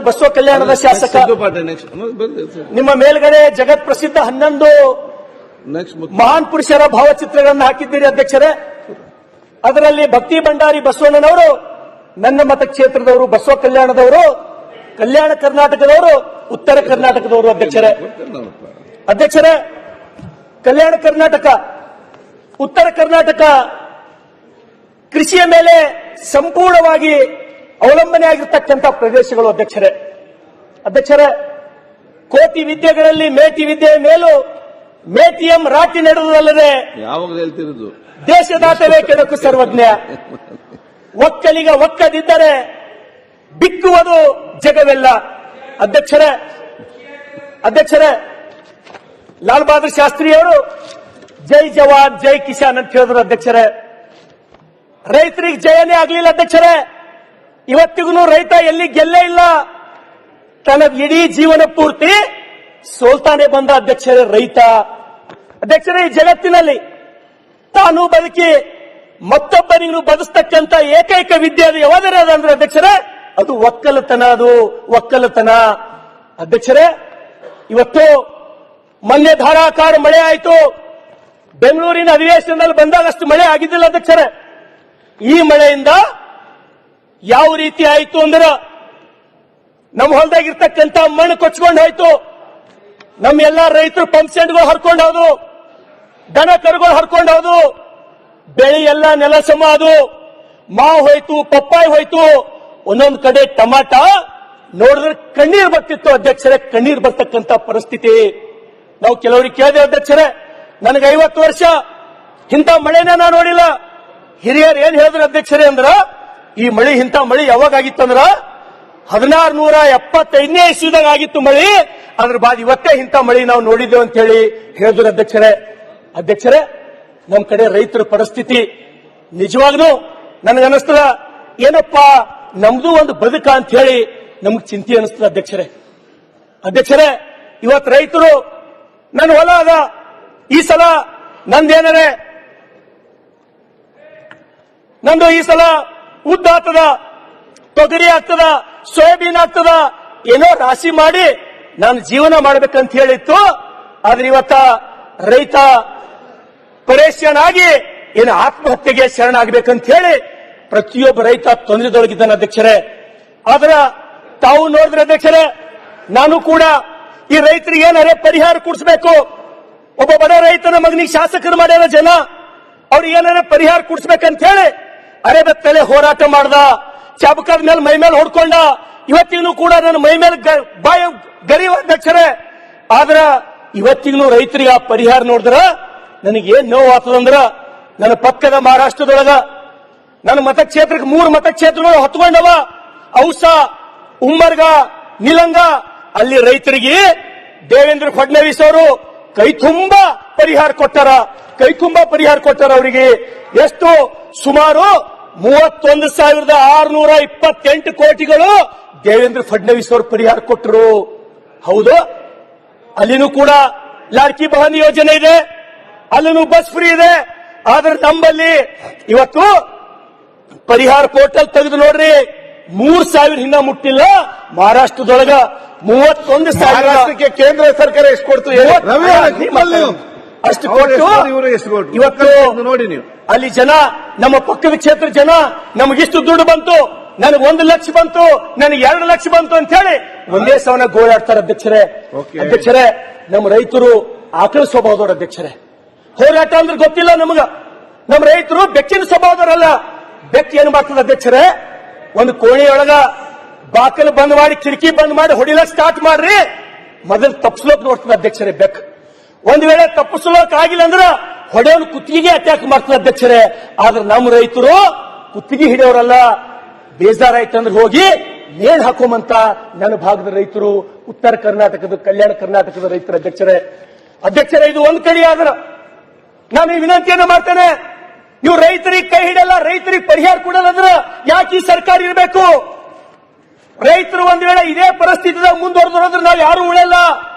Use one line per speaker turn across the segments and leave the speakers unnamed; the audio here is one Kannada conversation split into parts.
ಬಸವ ಕಲ್ಯಾಣದ ಶಾಸಕ. ನಿಮ್ಮ ಮೇಲ್ಗಡೆ ಜಗತ್ ಪ್ರಸಿದ್ಧ 11 ಮಹಾನ್ ಪುರುಷರ ಭಾವಚಿತ್ರಗಳನ್ನು ಹಾಕಿದ್ದೀರಿ ಅಧ್ಯಕ್ಷರೇ. ಅದರಲ್ಲಿ ಭಕ್ತಿ ಭಂಡಾರಿ ಬಸವಣ್ಣನವರು ನನ್ನ ಮತಕ್ಷೇತ್ರದವರು, ಬಸವ ಕಲ್ಯಾಣದವರು, ಕಲ್ಯಾಣ ಕರ್ನಾಟಕದವರು, ಉತ್ತರ ಕರ್ನಾಟಕದವರು. ಅಧ್ಯಕ್ಷರೇ ಕಲ್ಯಾಣ ಕರ್ನಾಟಕ, ಉತ್ತರ ಕರ್ನಾಟಕ ಕೃಷಿಯ ಮೇಲೆ ಸಂಪೂರ್ಣವಾಗಿ ಅವಲಂಬನೆ ಆಗಿರ್ತಕ್ಕಂಥ ಪ್ರದೇಶಗಳು. ಅಧ್ಯಕ್ಷರೇ ಕೋಟಿ ವಿದ್ಯೆಗಳಲ್ಲಿ ಮೇಟಿ ವಿದ್ಯೆಯ ಮೇಲೂ ಮೇಟಿಎಂ ರಾಟಿ ನಡೆದುದಲ್ಲದೆ
ಯಾವಾಗಲೂ ಹೇಳ್ತಿರೋದು
ದೇಶದಾಟವೇ ಕೆಡಕು ಸರ್ವಜ್ಞ. ಒಕ್ಕಲಿಗ ಒಕ್ಕದಿದ್ದರೆ ಬಿಕ್ಕುವುದು ಜಗವೆಲ್ಲ. ಅಧ್ಯಕ್ಷರೇ ಲಾಲ್ ಬಹದ್ದೂರ್ ಶಾಸ್ತ್ರಿಯವರು ಜೈ ಜವಾನ್ ಜೈ ಕಿಸಾನ್ ಅಂತ ಹೇಳಿದ್ರು. ಅಧ್ಯಕ್ಷರೇ ರೈತರಿಗೆ ಜಯನೇ ಆಗ್ಲಿಲ್ಲ. ಅಧ್ಯಕ್ಷರೇ ಇವತ್ತಿಗೂ ರೈತ ಎಲ್ಲಿ ಗೆಲ್ಲೇ ಇಲ್ಲ. ತನ್ನ ಇಡೀ ಜೀವನ ಪೂರ್ತಿ ಸೋಲ್ತಾನೆ ಬಂದ ಅಧ್ಯಕ್ಷರೇ ರೈತ. ಅಧ್ಯಕ್ಷರೇ ಈ ಜಗತ್ತಿನಲ್ಲಿ ತಾನು ಬದುಕಿ ಮತ್ತೊಬ್ಬರಿಗೂ ಬದುಸ್ತಕ್ಕಂಥ ಏಕೈಕ ವಿದ್ಯೆ ಅದು ಯಾವುದರ ಅಂದ್ರೆ ಅಧ್ಯಕ್ಷರೇ ಅದು ಒಕ್ಕಲತನ. ಅಧ್ಯಕ್ಷರೇ ಇವತ್ತು ಮೊನ್ನೆ ಧಾರಾಕಾರ ಮಳೆ ಆಯಿತು. ಬೆಂಗಳೂರಿನ ಅಧಿವೇಶನದಲ್ಲಿ ಬಂದಾಗ ಅಷ್ಟು ಮಳೆ ಆಗಿದ್ದಿಲ್ಲ ಅಧ್ಯಕ್ಷರೇ. ಈ ಮಳೆಯಿಂದ ಯಾವ ರೀತಿ ಆಯಿತು ಅಂದ್ರೆ ನಮ್ಮ ಹೊಲದಾಗಿರ್ತಕ್ಕಂಥ ಮಣ್ಣು ಕೊಚ್ಕೊಂಡು ಹೋಯ್ತು. ನಮ್ಮ ಎಲ್ಲಾ ರೈತರು ಪಂಪ್ ಸೆಟ್ಗಳು ಹರ್ಕೊಂಡು ಹೋದು, ದನ ಕರುಗಳು ಹರ್ಕೊಂಡು ಹೋದು, ಬೆಳೆ ಎಲ್ಲ ನೆಲ ಸಮ ಅದು, ಮಾವು ಹೋಯ್ತು, ಪಪ್ಪಾಯಿ ಹೋಯ್ತು, ಒಂದೊಂದು ಕಡೆ ಟಮಾಟ ನೋಡಿದ್ರೆ ಕಣ್ಣೀರ್ ಬರ್ತಿತ್ತು ಅಧ್ಯಕ್ಷರೇ. ಕಣ್ಣೀರ್ ಬರ್ತಕ್ಕಂಥ ಪರಿಸ್ಥಿತಿ. ನಾವು ಕೆಲವರಿಗೆ ಕೇಳಿದೆ ಅಧ್ಯಕ್ಷರೇ, ನನಗೆ 50 ವರ್ಷ ಇಂಥ ಮಳೆನ ನಾನು ನೋಡಿಲ್ಲ. ಹಿರಿಯರು ಏನ್ ಹೇಳಿದ್ರು ಅಧ್ಯಕ್ಷರೇ ಅಂದ್ರ ಈ ಮಳೆ ಇಂಥ ಮಳೆ ಯಾವಾಗ ಆಗಿತ್ತಂದ್ರ 1675ನೇ ಇಸ್ವಿದಾಗ ಆಗಿತ್ತು ಮಳೆ. ಅದ್ರ ಬಾದ್ ಇವತ್ತೇ ಇಂಥ ಮಳೆ ನಾವು ನೋಡಿದ್ದೇವೆ ಅಂತ ಹೇಳಿ ಹೇಳಿದ್ರು ಅಧ್ಯಕ್ಷರೇ ನಮ್ ಕಡೆ ರೈತರ ಪರಿಸ್ಥಿತಿ ನಿಜವಾಗ್ಲೂ ನನಗನ್ನಿಸ್ತದ ಏನಪ್ಪಾ ನಮ್ದು ಒಂದು ಬದುಕ ಅಂತ ಹೇಳಿ ನಮ್ಗೆ ಚಿಂತೆ ಅನಿಸ್ತದ ಅಧ್ಯಕ್ಷರೇ ಇವತ್ತು ರೈತರು ನನ್ನ ಹೊಲ ಅದ, ಈ ಸಲ ನಂದು ಈ ಸಲ ಉದ್ದ ಆಗ್ತದ, ತೊಗರಿ ಆಗ್ತದ, ಸೋಯಾಬೀನ್ ಆಗ್ತದ, ಏನೋ ರಾಶಿ ಮಾಡಿ ನಾನು ಜೀವನ ಮಾಡ್ಬೇಕಂತ ಹೇಳಿತ್ತು. ಆದ್ರೆ ಇವತ್ತ ರೈತ ಪರೇಶಾನ್ ಆಗಿ ಏನು ಆತ್ಮಹತ್ಯೆಗೆ ಶರಣಾಗಬೇಕಂತ ಹೇಳಿ ಪ್ರತಿಯೊಬ್ಬ ರೈತ ತೊಂದರೆದೊಳಗಿದ್ದಾನೆ ಅಧ್ಯಕ್ಷರೇ. ಆದ್ರ ತಾವು ನೋಡಿದ್ರೆ ಅಧ್ಯಕ್ಷರೇ ನಾನು ಕೂಡ ಈ ರೈತರಿಗೆ ಏನಾರೇ ಪರಿಹಾರ ಕೊಡಿಸಬೇಕು. ಒಬ್ಬ ಬಡ ರೈತನ ಮಗನಿಗೆ ಶಾಸಕರು ಮಾಡ್ಯಾರ ಜನ, ಅವ್ರಿಗೆ ಏನಾರ ಪರಿಹಾರ ಕೊಡಿಸ್ಬೇಕಂತ ಹೇಳಿ ಅರೆಬೆತ್ತಲೆ ಹೋರಾಟ ಮಾಡ್ದ, ಚಾಬಕದ ಮೇಲೆ ಮೈ ಮೇಲೆ ಹೊಡ್ಕೊಂಡ. ಇವತ್ತಿಗೂ ಕೂಡ ನನ್ನ ಮೈ ಮೇಲೆ ಬಾಯ ಗರಿವ ಅಧ್ಯಕ್ಷರೇ. ಆದ್ರ ಇವತ್ತಿಗೂ ರೈತರಿಗೆ ಆ ಪರಿಹಾರ ನೋಡಿದ್ರ ನನಗೇನ್ ನೋವು ಆಗ್ತದಂದ್ರ ನನ್ನ ಪಕ್ಕದ ಮಹಾರಾಷ್ಟ್ರದೊಳಗ ನನ್ನ ಮತಕ್ಷೇತ್ರಕ್ಕೆ 3 ಮತಕ್ಷೇತ್ರಗಳು ಹೊತ್ಕೊಂಡವ, ಔಸಾ, ಉಮ್ಮರ್ಗ, ನಿಲಂಗ. ಅಲ್ಲಿ ರೈತರಿಗೆ ದೇವೇಂದ್ರ ಫಡ್ನವೀಸ್ ಅವರು ಕೈ ತುಂಬಾ ಪರಿಹಾರ ಕೊಟ್ಟಾರ. ಅವರಿಗೆ ಎಷ್ಟು ಸುಮಾರು 31,628 ಕೋಟಿಗಳು ದೇವೇಂದ್ರ ಫಡ್ನವೀಸ್ ಅವರು ಪರಿಹಾರ ಕೊಟ್ಟರು. ಹೌದು, ಅಲ್ಲಿನೂ ಕೂಡ ಲಾಡ್ಕಿ ಬಹನ್ ಯೋಜನೆ ಇದೆ, ಅಲ್ಲೂ ಬಸ್ ಫ್ರೀ ಇದೆ. ಆದ್ರೆ ನಮ್ಮಲ್ಲಿ ಇವತ್ತು ಪರಿಹಾರ ಪೋರ್ಟಲ್ ತೆಗೆದು ನೋಡ್ರಿ 3,000 ಇನ್ನ ಮುಟ್ಟಿಲ್ಲ. ಮಹಾರಾಷ್ಟ್ರದೊಳಗ 31,000
ಕೇಂದ್ರ ಸರ್ಕಾರ ಎಷ್ಟು ಕೊಡ್ತು
ಅಷ್ಟು ಕೊಟ್ಟು ಇವತ್ತು
ನೋಡಿ ನೀವು
ಅಲ್ಲಿ ಜನ, ನಮ್ಮ ಪಕ್ಕದ ಕ್ಷೇತ್ರ ಜನ ನಮಗಿಷ್ಟು ದುಡ್ಡು ಬಂತು, ನನಗೆ 1 ಲಕ್ಷ ಬಂತು, ನನಗೆ 2 ಲಕ್ಷ ಬಂತು ಅಂತ ಹೇಳಿ ಒಂದೇ ಸವನ ಗೋಳಾಡ್ತಾರೆ ಅಧ್ಯಕ್ಷರೇ. ನಮ್ಮ ರೈತರು ಆಕಳ ಸ್ವಭಾವದವ್ರ ಅಧ್ಯಕ್ಷರೇ. ಹೋರಾಟ ಅಂದ್ರೆ ಗೊತ್ತಿಲ್ಲ ನಮಗ. ನಮ್ಮ ರೈತರು ಬೆಕ್ಕಿನ ಸ್ವಭಾವದವರಲ್ಲ. ಬೆಕ್ಕು ಏನ್ ಮಾಡ್ತದ ಅಧ್ಯಕ್ಷರೇ, ಒಂದು ಕೋಣೆಯೊಳಗ ಬಾಕಲು ಬಂದ್ ಮಾಡಿ, ಕಿಟಕಿ ಬಂದ್ ಮಾಡಿ ಹೊಡಿಲ ಸ್ಟಾರ್ಟ್ ಮಾಡ್ರಿ, ಮೊದಲು ತಪ್ಪಿಸ್ಲೋಕ್ ನೋಡ್ತದ ಅಧ್ಯಕ್ಷರೇ ಬೆಕ್. ಒಂದ್ ವೇಳೆ ತಪ್ಪಿಸ್ಲೋಕ್ ಆಗಿಲ್ಲ ಅಂದ್ರ ಹೊಡೆಯೋನು ಕುತ್ತಿಗೆ ಅಟ್ಯಾಕ್ ಮಾಡ್ತದ ಅಧ್ಯಕ್ಷರೇ. ಆದ್ರೆ ನಮ್ಮ ರೈತರು ಕುತ್ತಿಗೆ ಹಿಡಿಯೋರಲ್ಲ. ಬೇಜಾರಾಯ್ತಂದ್ರೆ ಹೋಗಿ ನೇಣ್ ಹಾಕೋಮಂತ ನನ್ನ ಭಾಗದ ರೈತರು, ಉತ್ತರ ಕರ್ನಾಟಕದ, ಕಲ್ಯಾಣ ಕರ್ನಾಟಕದ ರೈತರ ಅಧ್ಯಕ್ಷರೇ ಇದು ಒಂದ್ ಕಡೆ. ಆದ್ರ ನಾನು ಈ ವಿನಂತಿಯನ್ನು ಮಾಡ್ತೇನೆ, ನೀವು ರೈತರಿಗೆ ಕೈ ಹಿಡಲ್ಲ, ರೈತರಿಗೆ ಪರಿಹಾರ ಕೊಡಲ್ಲಂದ್ರ ಯಾಕೆ ಈ ಸರ್ಕಾರ ಇರಬೇಕು? ರೈತರು ಒಂದ್ ವೇಳೆ ಇದೇ ಪರಿಸ್ಥಿತಿದಾಗ ಮುಂದುವರೆದ್ರೆ ನಾವು ಯಾರು ಉಳಿಯಲ್ಲ,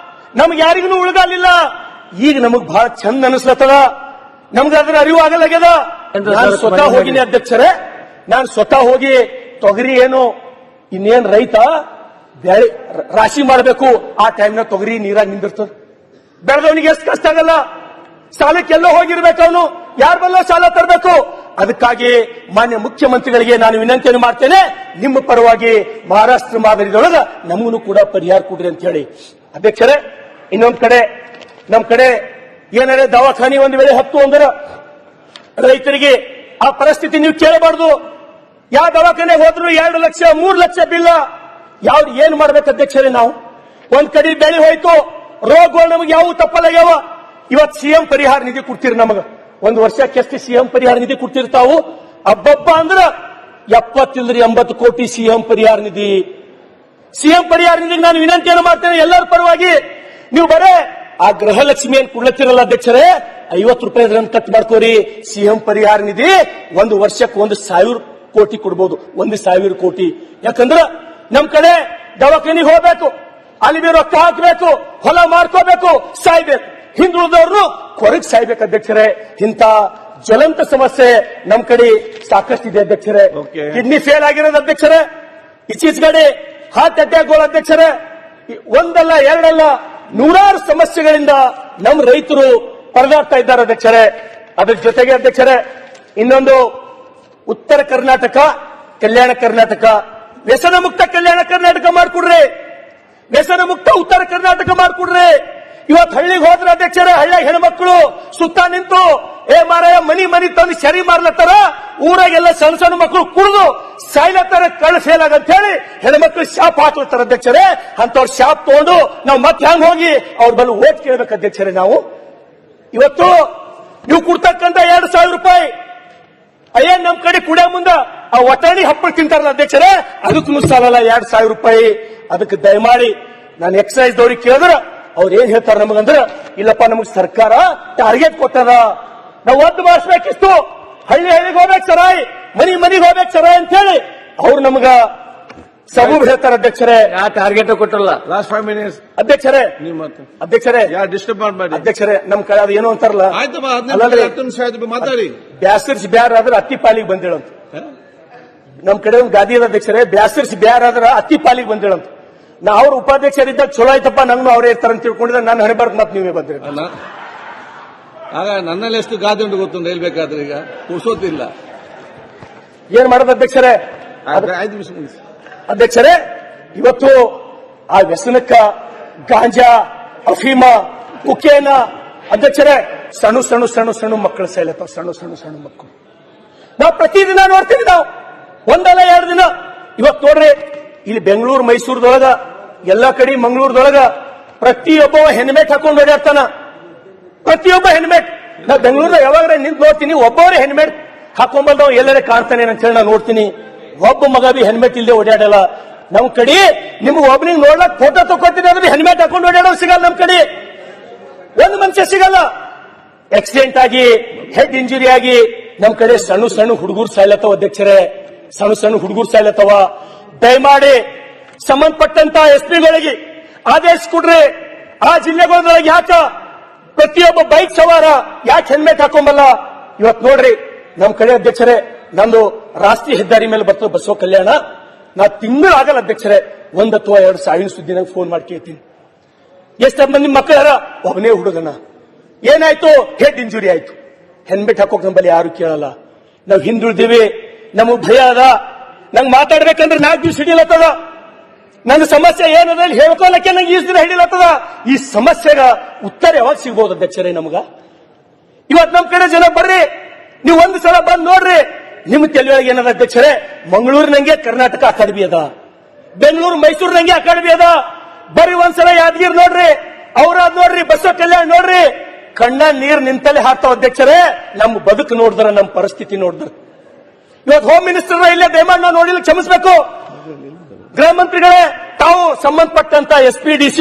ನಮ್ಗೆ ಯಾರಿಗೂ ಉಳಿಗಾಲಿಲ್ಲ. ಈಗ ನಮಗ್ ಬಹಳ ಚಂದ ಅನಿಸ್ಲತ್ತದ, ನಮ್ಗೆ ಅದ್ರ ಅರಿವು ಆಗಲಾಗ್ಯದ. ನಾನು ಸ್ವತಃ ಹೋಗಿನಿ ಅಧ್ಯಕ್ಷರೇ, ನಾನು ಸ್ವತಃ ಹೋಗಿ ತೊಗರಿ ಏನು ಇನ್ನೇನ್ ರೈತ ಬೆಳೆ ರಾಶಿ ಮಾಡಬೇಕು. ಆ ಟೈಮ್ನಾಗ ತೊಗರಿ ನೀರಾಗ ನಿಂದಿರ್ತದ. ಬೆಳೆದವನಿಗೆ ಎಷ್ಟು ಕಷ್ಟ ಆಗಲ್ಲ. ಸಾಲಕ್ಕೆಲ್ಲೋ ಹೋಗಿರ್ಬೇಕು, ಅವನು ಯಾರ ಬಲ್ಲ ಸಾಲ ತರಬೇಕು. ಅದಕ್ಕಾಗಿ ಮಾನ್ಯ ಮುಖ್ಯಮಂತ್ರಿಗಳಿಗೆ ನಾನು ವಿನಂತಿಯನ್ನು ಮಾಡ್ತೇನೆ, ನಿಮ್ಮ ಪರವಾಗಿ ಮಹಾರಾಷ್ಟ್ರ ಮಾದರಿದೊಳಗ ನಮಗೂ ಕೂಡ ಪರಿಹಾರ ಕೊಡ್ರಿ ಅಂತ ಹೇಳಿ. ಅಧ್ಯಕ್ಷರೇ, ಇನ್ನೊಂದ್ ಕಡೆ ನಮ್ ಕಡೆ ಏನಾರೆ ದವಾಖಾನೆ ಒಂದು ವೇಳೆ ಹತ್ತು ಅಂದ್ರೆ ರೈತರಿಗೆ ಆ ಪರಿಸ್ಥಿತಿ ನೀವು ಕೇಳಬಾರ್ದು. ಯಾವ ದವಾಖಾನೆಗೆ ಹೋದ್ರು 2 ಲಕ್ಷ 3 ಲಕ್ಷ ಬಿಲ್ಲ. ಯಾವ್ದು ಏನ್ ಮಾಡ್ಬೇಕು ಅಧ್ಯಕ್ಷರೇ? ನಾವು ಒಂದ್ ಕಡೆ ಬೆಳೆ ಹೋಯ್ತು, ರೋಗಗಳು ನಮಗೆ ಯಾವ ತಪ್ಪಲಾಗ್ಯಾವ. ಇವತ್ತು ಸಿಎಂ ಪರಿಹಾರ ನಿಧಿ ಕೊಡ್ತೀರಿ ನಮಗ. ಒಂದು ವರ್ಷಕ್ಕೆ ಎಷ್ಟು ಸಿಎಂ ಪರಿಹಾರ ನಿಧಿ ಕೊಡ್ತಿರ್ತಾವು? ಅಬ್ಬಬ್ಬ ಅಂದ್ರ 70 ಇಲ್ರಿ 80 ಕೋಟಿ ಸಿಎಂ ಪರಿಹಾರ ನಿಧಿ. ಸಿಎಂ ಪರಿಹಾರ ನಿಧಿಗೆ ನಾನು ವಿನಂತಿಯನ್ನು ಮಾಡ್ತೇನೆ ಎಲ್ಲರ ಪರವಾಗಿ, ನೀವು ಬರೇ ಆ ಗೃಹಲಕ್ಷ್ಮಿಯನ್ನು ಕೊಡ್ಲತ್ತಿರಲ್ಲ ಅಧ್ಯಕ್ಷರೇ, 50 ರೂಪಾಯಿ ಕಟ್ ಮಾಡ್ಕೋರಿ. ಸಿಎಂ ಪರಿಹಾರ ನಿಧಿ ಒಂದು ವರ್ಷಕ್ಕೆ 1,000 ಕೋಟಿ ಕೊಡ್ಬೋದು, 1,000 ಕೋಟಿ. ಯಾಕಂದ್ರ ನಮ್ ಕಡೆ ದವಾಖಾನಿಗೆ ಹೋಗ್ಬೇಕು, ಅಲ್ಲಿ ರೊಕ್ಕ ಹಾಕಬೇಕು, ಹೊಲ ಮಾರ್ಕೋಬೇಕು, ಸಾಯ್ಬೇಕು. ಹಿಂದುಳಿದವ್ರನ್ನು ಕೊರಗ್ ಸಾಯ್ಬೇಕು ಅಧ್ಯಕ್ಷರೇ. ಇಂಥ ಜ್ವಲಂತ ಸಮಸ್ಯೆ ನಮ್ ಕಡೆ ಸಾಕಷ್ಟಿದೆ ಅಧ್ಯಕ್ಷರೇ. ಕಿಡ್ನಿ ಫೇಲ್ ಆಗಿರೋದು ಅಧ್ಯಕ್ಷರೇ, ಇತ್ತೀಚೆಗೆ ಹಾರ್ಟ್ ಅಟ್ಯಾಕ್ಗಳು ಅಧ್ಯಕ್ಷರೇ, ಒಂದಲ್ಲ ಎರಡಲ್ಲ 100 ಸಮಸ್ಯೆಗಳಿಂದ ನಮ್ಮ ರೈತರು ಪರದಾಡ್ತಾ ಇದ್ದಾರೆ ಅಧ್ಯಕ್ಷರೇ. ಅದ್ರ ಜೊತೆಗೆ ಅಧ್ಯಕ್ಷರೇ, ಇನ್ನೊಂದು ಉತ್ತರ ಕರ್ನಾಟಕ, ಕಲ್ಯಾಣ ಕರ್ನಾಟಕ, ವ್ಯಸನ ಮುಕ್ತ ಕಲ್ಯಾಣ ಕರ್ನಾಟಕ ಮಾಡ್ಕೊಡ್ರಿ, ವ್ಯಸನ ಮುಕ್ತ ಉತ್ತರ ಕರ್ನಾಟಕ ಮಾಡ್ಕೊಡ್ರಿ. ಇವತ್ತು ಹಳ್ಳಿಗೆ ಹೋದ್ರೆ ಅಧ್ಯಕ್ಷರೇ, ಹಳ್ಳಿಯಾಗ ಹೆಣ್ಮಕ್ಳು ಸುತ್ತ ನಿಂತು ಮಾರಾಯ ಮನಿ ತಂದು ಸರಿ ಮಾರ್ಲತ್ತಾರ. ಊರಾಗೆಲ್ಲ ಸಣ್ಣ ಸಣ್ಣ ಮಕ್ಕಳು ಕುಡಿದು ಸಾಯ್ಲತ್ತಾರ, ಕಳ್ಳ ಫೇಲ್ ಆಗಂತ ಹೇಳಿ ಹೆಣ್ಮಕ್ಳು ಶಾಪ್ ಹಾಕ್ಲತ್ತಾರ ಅಧ್ಯಕ್ಷರೇ. ಅಂತವ್ರ ಶಾಪ್ ತಗೊಂಡು ನಾವು ಮತ್ತೆ ಹಂಗ ಹೋಗಿ ಅವ್ರ ಬಲ್ಲ ಓಟ್ ಕೇಳ್ಬೇಕು ಅಧ್ಯಕ್ಷರೇ. ನಾವು ಇವತ್ತು ನೀವು ಕೊಡ್ತಕ್ಕಂತ 2,000 ರೂಪಾಯಿ ಅಯ್ಯನ್ ನಮ್ ಕಡೆ ಕುಡಿಯೋ ಮುಂದ ಆ ಒಟಾಣಿ ಹಪ್ಪಳು ತಿಂತಾರಲ್ಲ ಅಧ್ಯಕ್ಷರೇ, ಅದಕ್ಕೂ ಸಾಲಲ್ಲ 2,000 ರೂಪಾಯಿ. ಅದಕ್ಕೆ ದಯಮಾಡಿ ನಾನು ಎಕ್ಸೈಸ್ ದವ್ರಿಗೆ ಕೇಳಿದ್ರ ಅವ್ರು ಏನ್ ಹೇಳ್ತಾರ ನಮಗಂದ್ರ, ಇಲ್ಲಪ್ಪ ನಮಗ್ ಸರ್ಕಾರ ಟಾರ್ಗೆಟ್ ಕೊಟ್ಟದ, ನಾವು ಒದ್ದು ಮಾಡಿಸ್ಬೇಕಿತ್ತು, ಹಳ್ಳಿಗೆ ಹೋಗ್ಬೇಕು ಸರಾಯ್, ಮನಿಗೆ ಹೋಗ್ಬೇಕು ಸರಾಯ್ ಅಂತ ಹೇಳಿ ಅವ್ರು ನಮಗ ಸಬೂಬ್ ಹೇಳ್ತಾರ ಅಧ್ಯಕ್ಷರೇ.
ಯಾವ ಟಾರ್ಗೆಟ್ ಕೊಟ್ಟಲ್ಲ ಲಾಸ್ಟ್ 5 ಮಿನಿಟ್ಸ್
ಅಧ್ಯಕ್ಷರೇ.
ಅಧ್ಯಕ್ಷರೇ ಯಾರು ಡಿಸ್ಟರ್ಬ್ ಮಾಡಬೇಡಿ
ಅಧ್ಯಕ್ಷರೇ. ನಮ್ ಕಡೆ ಅದು ಏನೋ ಅಂತಾರಲ್ಲ,
ಮಾತಾಡಿ
ಬ್ಯಾಸರ್ಸಿ ಬ್ಯಾರ ಆದ್ರೆ ಅತ್ತಿ ಪಾಲಿಗೆ ಬಂದಿಳಂತ. ನಮ್ ಕಡೆ ಒಂದು ಗಾದಿ ಅದ ಅಧ್ಯಕ್ಷರೇ, ಬ್ಯಾಸರ್ಸಿ ಬ್ಯಾರ ಆದ್ರ ಅತ್ತಿ ಪಾಲಿಗೆ ಬಂದಿಳಂತ. ನಾ ಅವ್ರ ಉಪಾಧ್ಯಕ್ಷರಿದ್ದಾಗ ಚಲೋ ಆಯ್ತಪ್ಪ, ನಂಗೂ ಅವರೇ ಇರ್ತಾರ ಅಂತ ತಿಳ್ಕೊಂಡಿದ್ರೆ ನಾನು ಹಣೆಬಾರ್ದು ಮತ್ತೆ ನೀವೇ ಬಂದ್ರಿ.
ಆಗ ನನ್ನಲ್ಲಿ ಎಷ್ಟು ಗಾದೆ ಉಂಟು ಗೊತ್ತುಂಟು ಹೇಳ್ಬೇಕಾದ್ರೆ, ಈಗ ಕೂರ್ಸೋತಿಲ್ಲ.
ಏನ್ ಮಾಡೋದು ಅಧ್ಯಕ್ಷರೇ?
5 ನಿಮಿಷ
ಅಧ್ಯಕ್ಷರೇ, ಇವತ್ತು ಆ ವ್ಯಸನಕ್ಕ ಗಾಂಜಾ, ಅಫೀಮ, ಕುಕೇನ ಅಧ್ಯಕ್ಷರೇ ಸಣ್ಣ ಮಕ್ಕಳು ಸೇಲತ್ತವ, ಸಣ್ಣ ಮಕ್ಕಳು. ನಾವು ಪ್ರತಿದಿನ ನೋಡ್ತೀವಿ, ನಾವು ಒಂದಲ್ಲ 2 ದಿನ. ಇವತ್ತು ನೋಡ್ರಿ, ಇಲ್ಲಿ ಬೆಂಗಳೂರು ಮೈಸೂರದೊಳಗ ಎಲ್ಲಾ ಕಡೆ ಮಂಗಳೂರದೊಳಗ ಪ್ರತಿಯೊಬ್ಬ ಹೆಲ್ಮೆಟ್ ಹಾಕೊಂಡು ಓಡಾಡ್ತಾನ. ಪ್ರತಿಯೊಬ್ಬ ಹೆಲ್ಮೆಟ್. ನಾ ಬೆಂಗಳೂರ ಯಾವಾಗ ನಿಂತು ನೋಡ್ತೀನಿ, ಒಬ್ಬರೇ ಹೆಲ್ಮೆಟ್ ಹಾಕೊಂಡ್ಬಂದವ್ ಎಲ್ಲರೇ ಕಾಣ್ತಾನೆ ಅಂತ ಹೇಳಿ ನಾನು ನೋಡ್ತೀನಿ. ಒಬ್ಬ ಮಗ ಬಿ ಹೆಲ್ಮೆಟ್ ಇಲ್ಲದೆ ಓಡಾಡಲ್ಲ. ನಮ್ ಕಡೆ ನಿಮ್ಗೆ ಒಬ್ಬನಿಗೆ ನೋಡ್ಲಕ್ ಫೋಟೋ ತಗೋತೀನಿ ಅಂದ್ರೆ ಹೆಲ್ಮೆಟ್ ಹಾಕೊಂಡು ಓಡಾಡೋದು ಸಿಗಲ್ಲ. ನಮ್ ಕಡೆ ಒಂದು ಮನುಷ್ಯ ಸಿಗಲ್ಲ. ಆಕ್ಸಿಡೆಂಟ್ ಆಗಿ ಹೆಡ್ ಇಂಜುರಿ ಆಗಿ ನಮ್ ಕಡೆ ಸಣ್ಣ ಹುಡುಗರು ಸಾಯ್ಲತ್ತವ ಅಧ್ಯಕ್ಷರೇ, ಸಣ್ಣ ಹುಡುಗರು ಸಾಯ್ಲತ್ತವ. ದಯಮಾಡಿ ಸಂಬಂಧಪಟ್ಟಂತ ಎಸ್ಪಿಗಳಿಗೆ ಆದೇಶ ಕೊಡ್ರಿ. ಆ ಜಿಲ್ಲೆಗಳೊಳಗೆ ಯಾಕ ಪ್ರತಿಯೊಬ್ಬ ಬೈಕ್ ಸವಾರ ಯಾಕೆ ಹೆಲ್ಮೆಟ್ ಹಾಕೊಂಬಲ್ಲ? ಇವತ್ತು ನೋಡ್ರಿ ನಮ್ ಕಡೆ ಅಧ್ಯಕ್ಷರೇ, ನಂದು ರಾಷ್ಟ್ರೀಯ ಹೆದ್ದಾರಿ ಮೇಲೆ ಬರ್ತದೆ ಬಸವ ಕಲ್ಯಾಣ. ನಾ ತಿಂಗಳು ಆಗಲ್ಲ ಅಧ್ಯಕ್ಷರೇ, 1 ಅಥವಾ 2 ಸಾವಿನ ಸುದ್ದಿ ನಂಗೆ ಫೋನ್ ಮಾಡಿ ಕೇಳ್ತೀನಿ. ಎಷ್ಟು ಮಂದಿ ಮಕ್ಕಳಾರ, ಒಬ್ಬನೇ ಹುಡುಗನ ಏನಾಯ್ತು, ಹೆಡ್ ಇಂಜುರಿ ಆಯ್ತು, ಹೆಲ್ಮೆಟ್ ಹಾಕೋಕ್ ನಮ್ಮಲ್ಲಿ ಯಾರು ಕೇಳಲ್ಲ. ನಾವು ಹಿಂದುಳಿದೀವಿ, ನಮಗ್ ಭಯ ಅದ. ನಂಗೆ ಮಾತಾಡ್ಬೇಕಂದ್ರೆ 4 ದಿವಸ ಹಿಡಿಲತ್ತದ. ನನ್ನ ಸಮಸ್ಯೆ ಏನದ ಹೇಳ್ಕೊಳಕ್ಕೆ ನಂಗೆ 20 ದಿನ ಹಿಡಿಲತ್ತದ. ಈ ಸಮಸ್ಯೆಗ ಉತ್ತರ ಯಾವಾಗ ಸಿಗ್ಬೋದು ಅಧ್ಯಕ್ಷರೇ ನಮಗ? ಇವತ್ತು ನಮ್ ಕಡೆ ಜನ ಬರ್ರಿ, ನೀವು ಒಂದು ಸಲ ಬಂದು ನೋಡ್ರಿ. ನಿಮ್ ತಲೆಯೊಳಗೆ ಏನದ ಅಧ್ಯಕ್ಷರೇ, ಮಂಗಳೂರಿನಂಗೆ ಕರ್ನಾಟಕ ಅಕಾಡೆಮಿ ಅದ, ಬೆಂಗಳೂರು ಮೈಸೂರಿನಂಗೆ ಅಕಾಡೆಮಿ ಅದ. ಬರ್ರಿ ಒಂದ್ಸಲ ಯಾದಗಿರಿ ನೋಡ್ರಿ, ಔರಾದ್ ನೋಡ್ರಿ, ಬಸವ ಕಲ್ಯಾಣ ನೋಡ್ರಿ. ಕಣ್ಣ ನೀರ್ ನಿಂತಲ್ಲೇ ಹಾಕ್ತಾವ ಅಧ್ಯಕ್ಷರೇ. ನಮ್ಮ ಬದುಕು ನೋಡಿದ್ರ, ನಮ್ಮ ಪರಿಸ್ಥಿತಿ ನೋಡಿದ್ರ. ಇವತ್ತು ಹೋಮ್ ಮಿನಿಸ್ಟರ್ ಇಲ್ಲೇ ದಯಮಾಡಿ ನಾವು ನೋಡಿಲ್ಲ, ಕ್ಷಮಿಸಬೇಕು. ಗೃಹ ಮಂತ್ರಿಗಳೇ, ತಾವು ಸಂಬಂಧಪಟ್ಟಂತ SP DC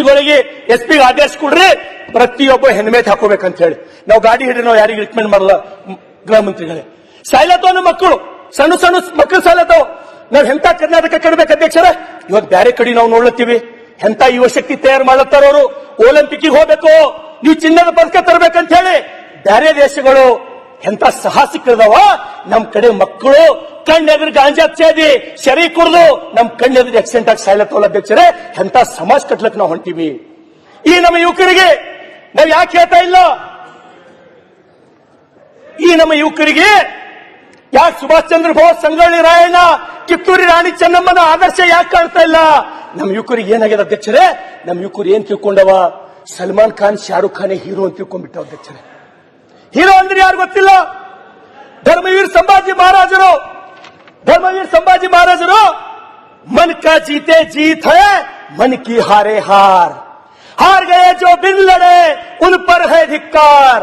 SP ಆದೇಶ ಕೊಡ್ರಿ, ಪ್ರತಿಯೊಬ್ಬ ಹೆಲ್ಮೆಟ್ ಹಾಕೋಬೇಕಂತ ಹೇಳಿ. ನಾವು ಗಾಡಿ ಹಿಡಿದು ನಾವು ಯಾರಿಗೆ ರಿಕಮೆಂಡ್ ಮಾಡಲ್ಲ. ಗೃಹ ಮಂತ್ರಿಗಳೇ, ಸಾಯ್ಲತ್ತವ ನಮ್ಮ ಮಕ್ಕಳು, ಸಣ್ಣ ಮಕ್ಕಳು ಸಾಯ್ಲತ್ತವ. ನಾವ್ ಎಂತ ಕರ್ನಾಟಕ ಕಡಬೇಕು ಅಧ್ಯಕ್ಷರೇ? ಇವತ್ತು ಬೇರೆ ಕಡೆ ನಾವು ನೋಡ್ಲತ್ತೀವಿ, ಎಂತ ಯುವ ಶಕ್ತಿ ತಯಾರು ಮಾಡ್ಲತ್ತಾರ. ಅವರು ಒಲಿಂಪಿಕ್ಗೆ ಹೋಗ್ಬೇಕು, ನೀವು ಚಿನ್ನದ ಪದಕ ತರಬೇಕಂತ ಹೇಳಿ ಬೇರೆ ದೇಶಗಳು ಎಂತ ಸಾಹಸಿಕರದವ. ನಮ್ ಕಡೆ ಮಕ್ಕಳು ಕಣ್ಣೆದುರು ಗಾಂಜಾ ಸೇದಿ ಶರೀ ಕುಡಿದು ನಮ್ ಕಣ್ಣೆದುರು ಆಕ್ಸಿಡೆಂಟ್ ಆಗಿ ಸಾಯ್ಲತ್ತವಲ್ಲ ಅಧ್ಯಕ್ಷರೇ. ಎಂತ ಸಮಾಜ ಕಟ್ಲಕ್ ನಾವು ಹೊಂಟಿವಿ. ಈ ನಮ್ಮ ಯುವಕರಿಗೆ ನಾವ್ ಯಾಕೆ ಹೇಳ್ತಾ ಇಲ್ಲ? ಈ ನಮ್ಮ ಯುವಕರಿಗೆ ಯಾಕೆ ಸುಭಾಷ್ ಚಂದ್ರ ಬೋಸ್, ಸಂಗೊಳ್ಳಿ ರಾಯಣ್ಣ, ಕಿತ್ತೂರಿ ರಾಣಿ ಚೆನ್ನಮ್ಮನ ಆದರ್ಶ ಯಾಕೆ ಕಾಣ್ತಾ ಇಲ್ಲ? ನಮ್ಮ ಯುವಕರಿಗೆ ಏನಾಗಿದೆ ಅಧ್ಯಕ್ಷರೇ? ನಮ್ಮ ಯುವಕರು ಏನ್ ತಿಳ್ಕೊಂಡವ? ಸಲ್ಮಾನ್ ಖಾನ್, ಶಾರುಖ್ ಖಾನ್ ಹೀರೋ ಅಂತ ತಿಳ್ಕೊಂಡ್ಬಿಟ್ಟವ ಅಧ್ಯಕ್ಷರೇ. ಹೀರೋ ಅಂದ್ರೆ ಯಾರು ಗೊತ್ತಿಲ್ಲ. ಧರ್ಮವೀರ್ ಸಂಭಾಜಿ ಮಹಾರಾಜರು, ಮನ್ ಕಾ ಜೀತೆ ಜೀತ್ ಹೈ, ಮನ್ ಕಿ ಹಾರೆ ಹಾರ್. हार गए जो बिन लड़े उन पर है धिक्कार,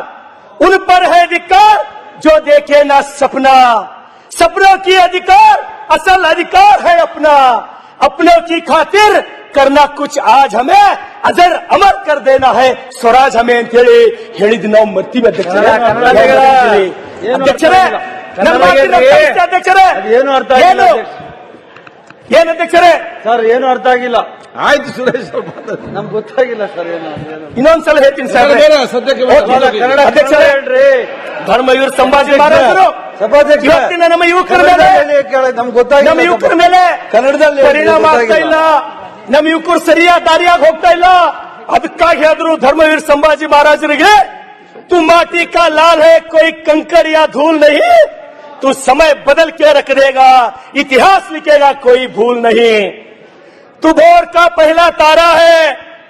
जो देखे ना सपना. सपनों की अधिकार, असल अधिकार है अपना. अपनों की खातिर करना कुछ आज हमें अजर अमर कर देना है स्वराज हमें ಅಂತ ಹೇಳಿ ಹೇಳಿದ್ ನಾವು ಮರ್ತೀವಿ ಅಧ್ಯಕ್ಷರೇ.
ಏನು ಅರ್ಥ ಆಗಿಲ್ಲ
ಏನು ಅಧ್ಯಕ್ಷರೇ?
ಸರ್, ಏನು ಅರ್ಥ ಆಗಿಲ್ಲ.
ಆಯ್ತು ಸುರೇಶ್,
ನಮ್ಗೆ ಗೊತ್ತಾಗಿಲ್ಲ ಸರ್. ಏನು
ಇನ್ನೊಂದ್ಸಲ ಹೇಳ್ತೀನಿ ಸರ್.
ಸದ್ಯಕ್ಕೆ
ಅಧ್ಯಕ್ಷರೇ ಹೇಳ್ರಿ, ಧರ್ಮವೀರ್ ಸಂಭಾಜಿ ಮಹಾರಾಜರು ಇವತ್ತಿನ ನಮ್ಮ ಯುವಕರ ಮೇಲೆ,
ನಮ್ಗೆ ಗೊತ್ತಾಗಿಲ್ಲ,
ನಮ್ಮ ಯುವಕರ ಮೇಲೆ
ಕನ್ನಡದಲ್ಲಿ
ಪರಿಣಾಮ ಆಗ್ತಾ ಇಲ್ಲ. ನಮ್ಮ ಯುವಕರು ಸರಿಯಾದ ದಾರಿಯಾಗಿ ಹೋಗ್ತಾ ಇಲ್ಲ. ಅದಕ್ಕಾಗಿ ಹೇಳಿದ್ರು ಧರ್ಮವೀರ್ ಸಂಭಾಜಿ ಮಹಾರಾಜರಿಗೆ, तू माटी का लाल है कोई कंकड़ या धूल नहीं, तू समय बदल के रख देगा इतिहास लिखेगा कोई भूल नहीं. तू भोर का पहला तारा है,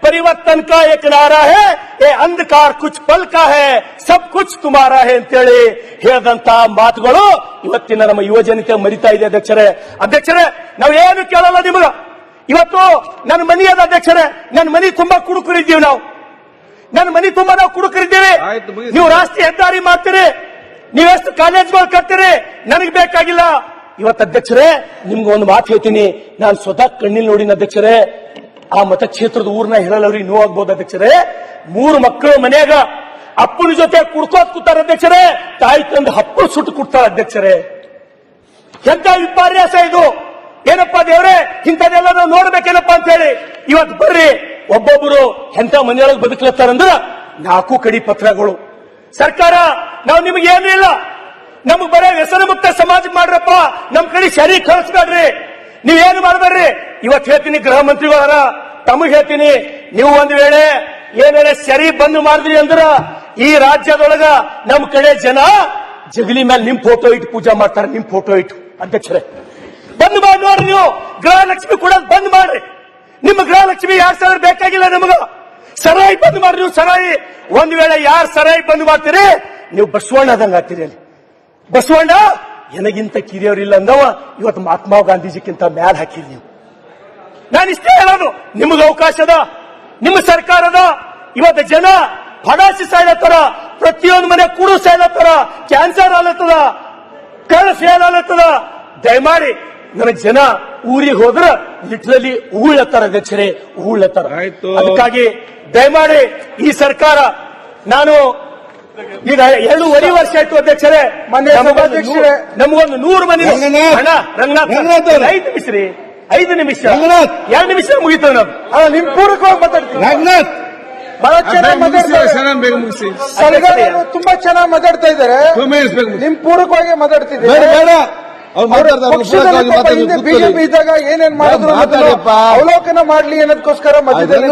परिवर्तन का एक नारा है, ये अंधकार कुछ पल का है, सब कुछ तुम्हारा है ಅಂತೇಳಿ ಹೇಳಿದಂತ ಮಾತುಗಳು ಇವತ್ತಿನ ನಮ್ಮ ಯುವ ಜನತೆ ಮರಿತಾ ಇದೆ ಅಧ್ಯಕ್ಷರೇ. ನಾವು ಏನು ಕೇಳಲ್ಲ ನಿಮಗ. ಇವತ್ತು ನನ್ನ ಮನಿ ಅದ ಅಧ್ಯಕ್ಷರೇ, ನನ್ನ ಮನಿ ತುಂಬಾ ಕುಡುಕರಿದ್ದೀವಿ ನಾವು. ನನ್ನ ಮನಿ ತುಂಬಾ ನಾವು ಕುಡುಕರಿದ್ದೀವಿ. ನೀವು ರಾಷ್ಟ್ರೀಯ ಹೆದ್ದಾರಿ ಮಾಡ್ತೀರಿ, ನೀವೆಷ್ಟು ಕಾಲೇಜ್ಗಳು ಕಟ್ತೀರಿ, ನನಗೆ ಬೇಕಾಗಿಲ್ಲ. ಇವತ್ತು ಅಧ್ಯಕ್ಷರೇ ನಿಮ್ಗೆ ಒಂದು ಮಾತು ಹೇಳ್ತೀನಿ. ನಾನು ಸ್ವತಃ ಕಣ್ಣಿಲ್ ನೋಡಿನ ಅಧ್ಯಕ್ಷರೇ. ಆ ಮತಕ್ಷೇತ್ರದ ಊರ್ನ ಹೇಳಲ್ಲವ್ರಿಗೆ ನೋವಾಗ್ಬೋದು ಅಧ್ಯಕ್ಷರೇ. 3 ಮಕ್ಕಳು ಮನ್ಯಾಗ ಅಪ್ಪನ ಜೊತೆ ಕುಡ್ಕೋತ್ ಕೂತಾರ ಅಧ್ಯಕ್ಷರೇ. ತಾಯಿ ತಂದು ಹಪ್ಪಳು ಸುಟ್ಟು ಕುಡ್ತಾರ ಅಧ್ಯಕ್ಷರೇ. ಎಂತ ವಿಪರ್ಯಾಸ ಇದು! ಏನಪ್ಪಾ ದೇವ್ರೆ, ಇಂಥದೆಲ್ಲ ನಾವು ನೋಡ್ಬೇಕೇನಪ್ಪಾ ಅಂತ ಹೇಳಿ ಇವತ್ತು ಬರ್ರಿ. ಒಬ್ಬೊಬ್ಬರು ಎಂತ ಮನೆಯೊಳಗೆ ಬದುಕಲತ್ತಾರಂದ್ರ 4 ಕಡಿ ಪತ್ರಗಳು. ಸರ್ಕಾರ, ನಾವು ನಿಮಗೆ ಏನೂ ಇಲ್ಲ, ನಮಗ್ ಬರೋ ವ್ಯಸನ ಮುಕ್ತ ಸಮಾಜ ಮಾಡ್ರಪ್ಪ, ನಮ್ ಕಡೆ ಶರೀ ಕಳಿಸ್ಬೇಡ್ರಿ, ನೀವೇನು ಮಾಡ್ಬೇಡ್ರಿ. ಇವತ್ತು ಹೇಳ್ತೀನಿ, ಗೃಹ ಮಂತ್ರಿಗಳಾರ ತಮಗ್ ಹೇಳ್ತೀನಿ, ನೀವು ಒಂದು ವೇಳೆ ಏನೇಳೆ ಶರೀ ಬಂದ್ ಮಾಡಿದ್ರಿ ಅಂದ್ರ ಈ ರಾಜ್ಯದೊಳಗ ನಮ್ ಕಡೆ ಜನ ಜಗಲಿ ಮೇಲೆ ನಿಮ್ ಫೋಟೋ ಇಟ್ಟು ಪೂಜಾ ಮಾಡ್ತಾರೆ. ನಿಮ್ ಫೋಟೋ ಇಟ್ಟು ಅಧ್ಯಕ್ಷರೇ ಬಂದ್ ಮಾಡಿ ನೋಡ್ರಿ. ನೀವು ಗೃಹಲಕ್ಷ್ಮಿ ಕೂಡ ಬಂದ್ ಮಾಡ್ರಿ. ನಿಮ್ಮ ಗೃಹಲಕ್ಷ್ಮಿ 2,000 ಬೇಕಾಗಿಲ್ಲ ನಮಗ. ಸರಾಯಿ ಬಂದ್ ಮಾಡ್ರಿ. ನೀವು ಸರಾಯಿ ಒಂದ್ ವೇಳೆ ಯಾರು ಸರಾಯಿ ಬಂದ್ ಮಾಡ್ತೀರಿ, ನೀವು ಬಸವಣ್ಣ ಆದಂಗ ಆಗ್ತೀರಿ. ಅಲ್ಲಿ ಬಸವಣ್ಣ ನನಗಿಂತ ಕಿರಿಯವರಿಲ್ಲ ಅಂದವ ಇವತ್ತು ಮಹಾತ್ಮ ಗಾಂಧೀಜಿಗಿಂತ ಮ್ಯಾಲ ಹಾಕಿರಿ ನೀವು. ನಾನು ಇಷ್ಟೇ ಹೇಳೋದು, ನಿಮಗೆ ಅವಕಾಶ ಅದ, ನಿಮ್ಮ ಸರ್ಕಾರದ. ಇವತ್ತು ಜನ ಫಡಾಸಿ ಸಾಯ್ಲತ್ತಾರ, ಪ್ರತಿಯೊಂದು ಮನೆ ಕೂಡು ಸಾಯ್ಲತ್ತಾರ, ಕ್ಯಾನ್ಸರ್ ಆಲತ್ತದ, ಕಳ್ಳ ಫೇಲ್ ಆಲತ್ತದ. ದಯಮಾಡಿ ನನ್ನ ಜನ ಊರಿಗೆ ಹೋದ್ರ ಲಿಟ್ರಲಿ ಉಗುಳತ್ತಾರ ಅಧ್ಯಕ್ಷರೇ, ಉಗುಳತ್ತಾರ. ಅದಕ್ಕಾಗಿ ದಯಮಾಡಿ ಈ ಸರ್ಕಾರ, ನಾನು ಈಗ 2.5 ವರ್ಷ ಆಯ್ತು ಅಧ್ಯಕ್ಷರೇ, ನಮಗೊಂದು 100 ಮನೆ ರಂಗನಾಥ್ 5 ನಿಮಿಷ ರೀ, 5 ನಿಮಿಷ 2 ನಿಮಿಷ ಮುಗಿತದೆ. ನಾವು ನಿಮ್ ಪೂರಕವಾಗಿ ಮಾತಾಡ್ತೀವಿ. ರಂಗನಾಥ್ ಬಹಳ ಚೆನ್ನಾಗಿ ಮಾತಾಡ್ತಾರೆ, ತುಂಬಾ ಚೆನ್ನಾಗಿ ಮಾತಾಡ್ತಾ ಇದ್ದಾರೆ. ನಿಮ್ ಪೂರಕವಾಗಿ ಮಾತಾಡ್ತಿದ್ದಾರೆ. ಬಿಜೆಪಿ ಇದ್ದಾಗ ಏನೇನ್ ಮಾಡಿದ್ರು ಅವಲೋಕನ ಮಾಡ್ಲಿ ಅನ್ನೋದಕ್ಕೋಸ್ಕರ ಮಧ್ಯದಲ್ಲಿ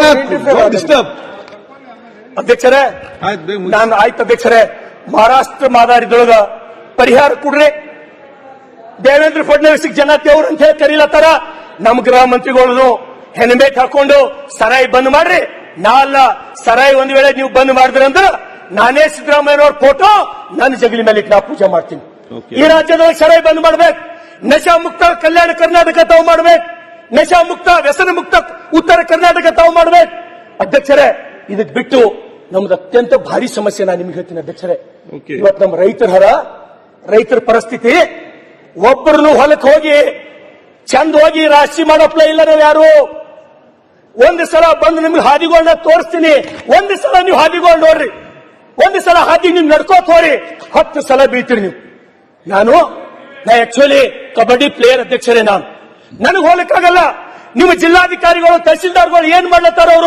ಅಧ್ಯಕ್ಷರೇ, ನಾನು ಆಯ್ತು ಅಧ್ಯಕ್ಷರೇ, ಮಹಾರಾಷ್ಟ್ರ ಮಾತಾಡಿದೊಳಗ ಪರಿಹಾರ ಕೊಡ್ರಿ. ದೇವೇಂದ್ರ ಫಡ್ನವೀಸ್ ಜನ ದೇವ್ರು ಅಂತ ಹೇಳಿ ಕರೀಲತ್ತಾರ. ನಮ್ ಗೃಹ ಮಂತ್ರಿಗಳು ಹೆಲ್ಮೆಟ್ ಹಾಕೊಂಡು ಸರಾಯಿ ಬಂದ್ ಮಾಡ್ರಿ. ನಾಲ್ಲ ಸರಾಯಿ ಒಂದ್ ವೇಳೆ ನೀವು ಬಂದ್ ಮಾಡಿದ್ರಂದ್ರ ನಾನೇ ಸಿದ್ದರಾಮಯ್ಯನವ್ರ ಫೋಟೋ ನನ್ನ ಜಗಲಿ ಮೇಲೆ ಇಟ್ಟು ನಾ ಪೂಜೆ ಮಾಡ್ತೀನಿ. ಈ ರಾಜ್ಯದೊಳಗೆ ಸರಾಯಿ ಬಂದ್ ಮಾಡ್ಬೇಕು. ನಶಾ ಮುಕ್ತ ಕಲ್ಯಾಣ ಕರ್ನಾಟಕ ತಾವು ಮಾಡ್ಬೇಕು. ನಶಾ ಮುಕ್ತ ವ್ಯಸನ ಮುಕ್ತ ಉತ್ತರ ಕರ್ನಾಟಕ ತಾವು ಮಾಡ್ಬೇಕು. ಅಧ್ಯಕ್ಷರೇ, ಇದಕ್ ಬಿಟ್ಟು ನಮ್ದು ಅತ್ಯಂತ ಭಾರಿ ಸಮಸ್ಯೆ ನಾನು ನಿಮ್ಗೆ ಹೇಳ್ತೀನಿ ಅಧ್ಯಕ್ಷರೇ. ಇವತ್ತು ನಮ್ಮ ರೈತರ ಪರಿಸ್ಥಿತಿ, ಒಬ್ಬರನ್ನು ಹೊಲಕ್ಕೆ ಹೋಗಿ ಚಂದ ಹೋಗಿ ರಾಶಿ ಮಾಡೋಪ್ಲ ಇಲ್ಲ. ನಾವು ಯಾರು ಒಂದು ಸಲ ಬಂದು ನಿಮ್ಗೆ ಹಾದಿಗಳನ್ನ ತೋರಿಸ್ತೀನಿ. ಒಂದು ಸಲ ನೀವು ಹಾದಿಗಳು ನೋಡ್ರಿ, ಒಂದು ಸಲ ಹಾದಿ ನೀವು ನಡ್ಕೋತ ಹೋರಿ, 10 ಸಲ ಬೀಳ್ತೀರಿ ನೀವು. ನಾ ಆಕ್ಚುಲಿ ಕಬಡ್ಡಿ ಪ್ಲೇಯರ್ ಅಧ್ಯಕ್ಷರೇ. ನನಗೆ ಹೋಗ್ಲಿಕ್ಕಾಗಲ್ಲ. ನಿಮ್ಮ ಜಿಲ್ಲಾಧಿಕಾರಿಗಳು, ತಹಸೀಲ್ದಾರ್ಗಳು ಏನ್ ಮಾಡ್ಲತ್ತಾರ ಅವರು